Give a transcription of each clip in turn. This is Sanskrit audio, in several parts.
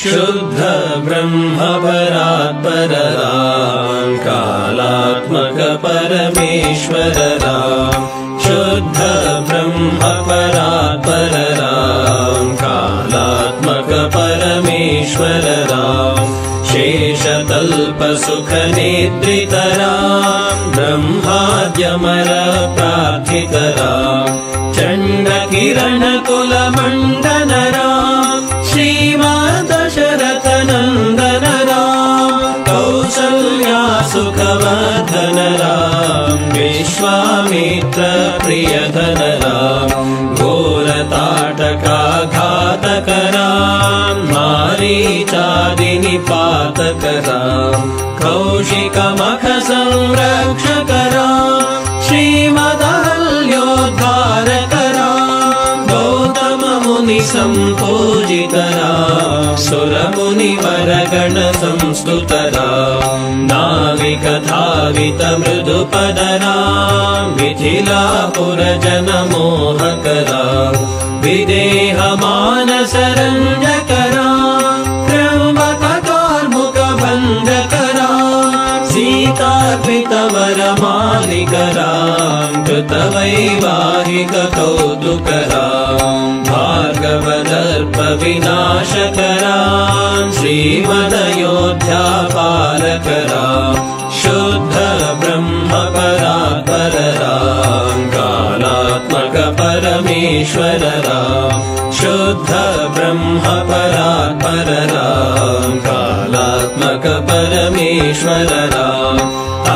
शुद्ध ब्रह्म परात्पर राम कालात्मक परमेश्वर राम शुद्ध ब्रह्म परात्पर राम कालात्मक परमेश्वर राम शेषतल्प सुख निद्रित राम ब्रह्माद्यमर प्रार्थित राम चंड किरण कुल मंडन राम श्रीमद्दशरथ नंदन राम कौसल्या सुखवर्धन राम विश्वामित्र प्रियधन राम घोरताटका घातक राम मारीचादि निपातक राम कौशिक मख संरक्षक राम श्रीमदहल्योद्धारक राम गौतम मुनि संपूजित राम सुर मुनिवर गण संस्तुत राम नाविक धावित मृदुपद राम मिथिलापुर जन मोहक राम विदेह मानस रंजक राम त्र्यंबक कार्मुक भंजक राम सीतार्पित वर मालिक राम कृत वैवाहिक कौतुक राम भार्गव दर्प विनाशक राम श्रीमदयोध्या पालक राम शुद्ध ब्रह्म परात्पर राम कालात्मक परमेश्वर राम शुद्ध ब्रह्म परात्पर राम कालात्मक परमेश्वर राम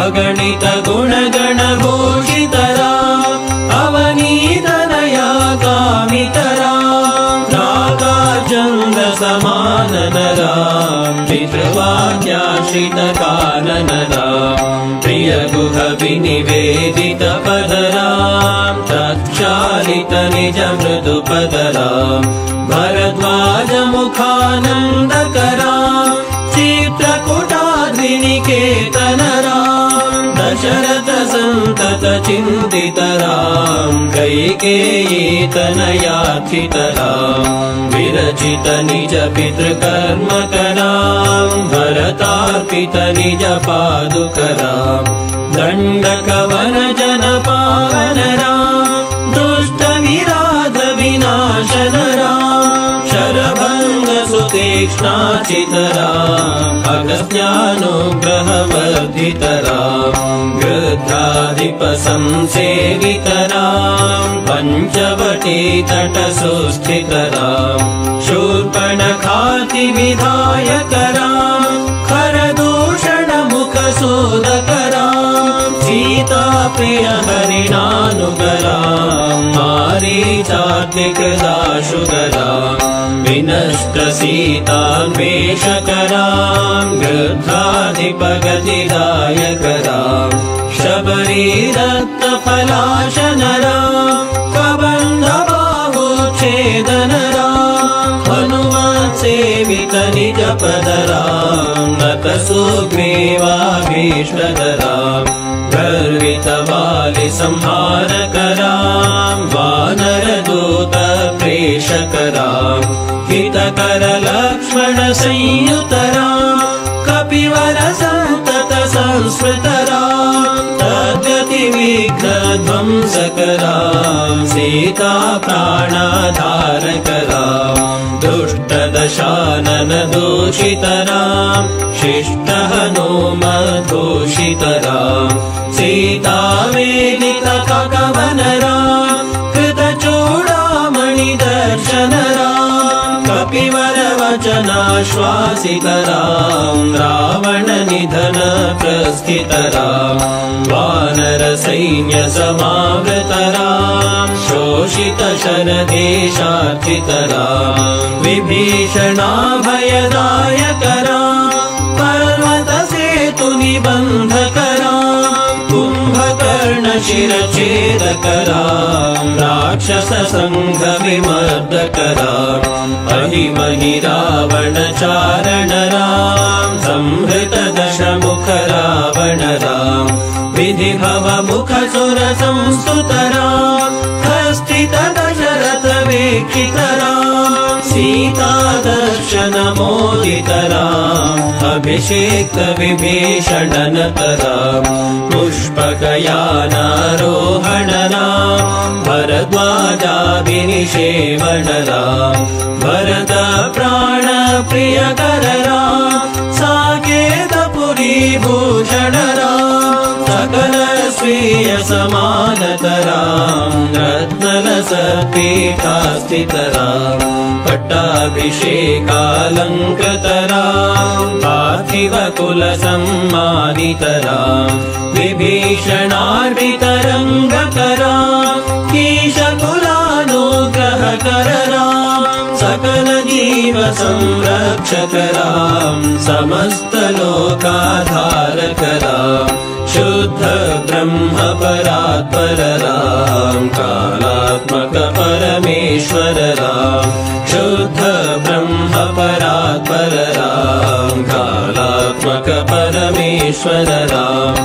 अगणित गुण गण भूषित राम अवनीत नया कामित राम नागार्जुन समानन राम पितृवाक्याश्रित कानन राम प्रिय गुह विनिवेदित पद राम तत्चालित निज मृदु पद राम भरद्वाज मुखानंदक राम चित्रकूटाद्रिनिकेतन राम दशरथ संतत चिंतित राम कैकेयी तनयार्थित राम विरचित निज पितृकर्मक राम भरतार्पित निज पादुक राम दंडकवन जन पावन राम दुष्ट विराध विनाशन राम शरभंग सुतीक्ष्णाचित राम अगस्त्यानुग्रह वर्धित राम गृध्राधिप संसेवित राम पंचवटी तट सुस्थित राम शूर्पणखाति विधायक राम खरदूषण मुख सोदक राम सीता प्रिय हरिणानुग राम मारीचात्मिक दाशुग राम विनष्ट सीतान्वेषक राम गृध्राधिप गतिदायक राम शबरी दत्त फलाशन राम कबंध बाहुच्छेदन राम हनुमत सेवित निज पद राम नत सुग्रीवाभीष्टद राम गर्वित वालि संहारक राम वानर दूत प्रेषक राम हितकर लक्ष्मण संयुत राम कपिवर संतत संस्मृत राम तद्गति विघ्न ध्वंसक राम सीता प्राणाधारक राम दुष्ट दशानन दूषित राम शिष्ट हनुमद्धूषित राम सीता वेदित ककवन राम कृत चूड़ामणि दर्शन राम कपिवर वचनाश्वासित राम रावण निधन प्रस्थित राम वानर सैन्य समावृत राम शोषित शरदेशार्थित राम विभीषणाभयदायक राम पर्वत सेतु निबंधक राम कुंभकर्ण शिरछेदक राम राक्षस संघ विमर्दक राम अहिमहि रावण चारण राम संहृत दशमुख रावण राम विधि भव मुख सुर संस्तुत राम हस्तित दशरथ वीक्षित राम सीता दर्शन सुदर्शनमोदितराम् अभिषेक्त विभीषणनतराम् पुष्पकयानारोहणराम् भरद्वाजाभिनिषेवणराम् भरत प्राणप्रियकरराम् साकेतपुरीभूषणराम् सकल स्वीय समानतराम् रत्नरसपीठास्थितराम् पट्टाभिषेकालङ्कृतराम् पार्थिवकुलसम्मानितराम् विभीषणार्पितरङ्गकराम् ईशकुलानुग्रहकरराम् सकलजीवसंरक्षकराम् समस्तलोकाधारकराम् शुद्ध ब्रह्म परात्परराम् कालात्मक परमेश्वरराम् शुद्ध ब्रह्म परात्परराम् कालात्मक परमेश्वरराम्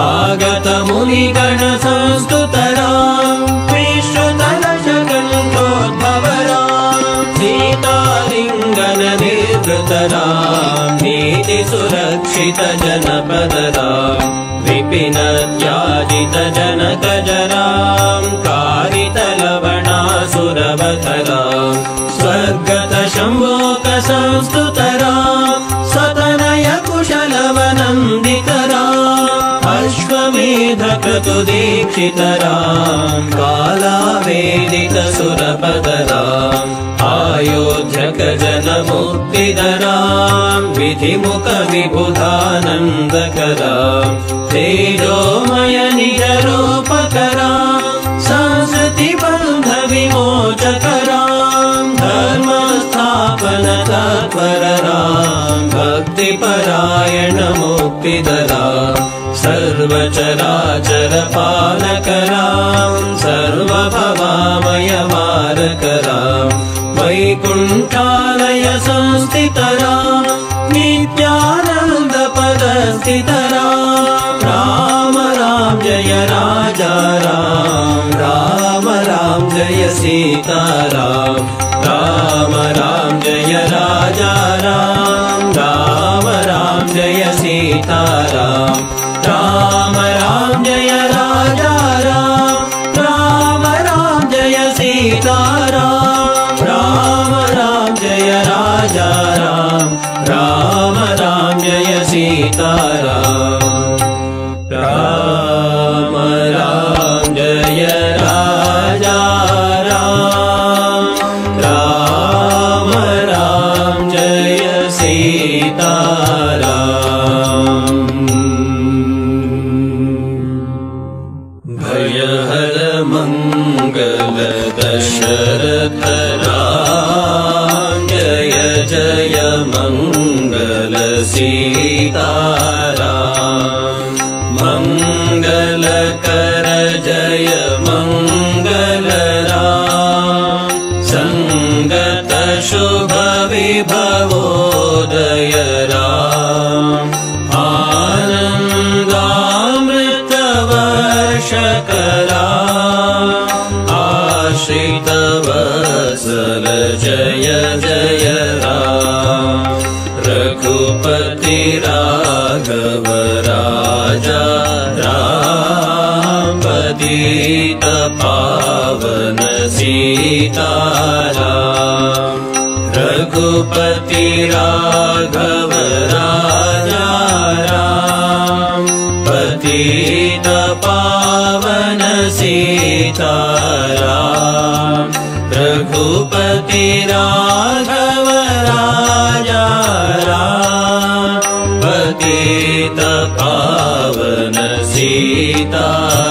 आगत मुनिगण संस्तुतराम् विश्वतलशकण्ठोद्भवराम् सीतालिङ्गन निर्वृतराम् नीति सुरक्षित जनपदराम् विपिन त्याजित जनकजराम् कारितलवणासुरवतराम् स्वर्गत शम्भोक संस्तुतराम् सतनय कुशलवनन्दितराम् अश्वमेध क्रतुदीक्षितराम् कालावेदित सुरपदराम् आयोध्यक जनमुक्तिदराम् विधिमुख विबुधानन्दकराम् तेजोमय निजरूपकराम् संस्कृतिबन्ध विमोचकराम् धर्मस्थापन तत्परराम् भक्तिपरायण मुक्तिदराम् सर्वचराचर पालकराम् सर्वभवामय मारकराम् वैकुण्ठालय संस्थितराम् नित्यानन्द पदस्थितराम् राम राम जय राजा राम राम राम जय सीताराम राम राम जय राजा राम राम राम जय सीताराम राम राम जय राजा राम राम राम जय सीताराम राम राम जय राजा राम राम राम जय सीताराम राम राम जय राजा राम राम राम जय सीताराम भयहर मंगल दशरथ राम जय जय मंगल सीताराम मंगल कर जय मंगल राम संगत शुभ विभवोदय राम आनन्दामृत वर्षकरा आश्रित वत्सल जय जय राम रघुपति राघव राजा राम पतित पावन सीताराम रघुपति राघव राजा राम पतित पावन सीताराम रघुपति राघव राजा राम पतित पावन सीताराम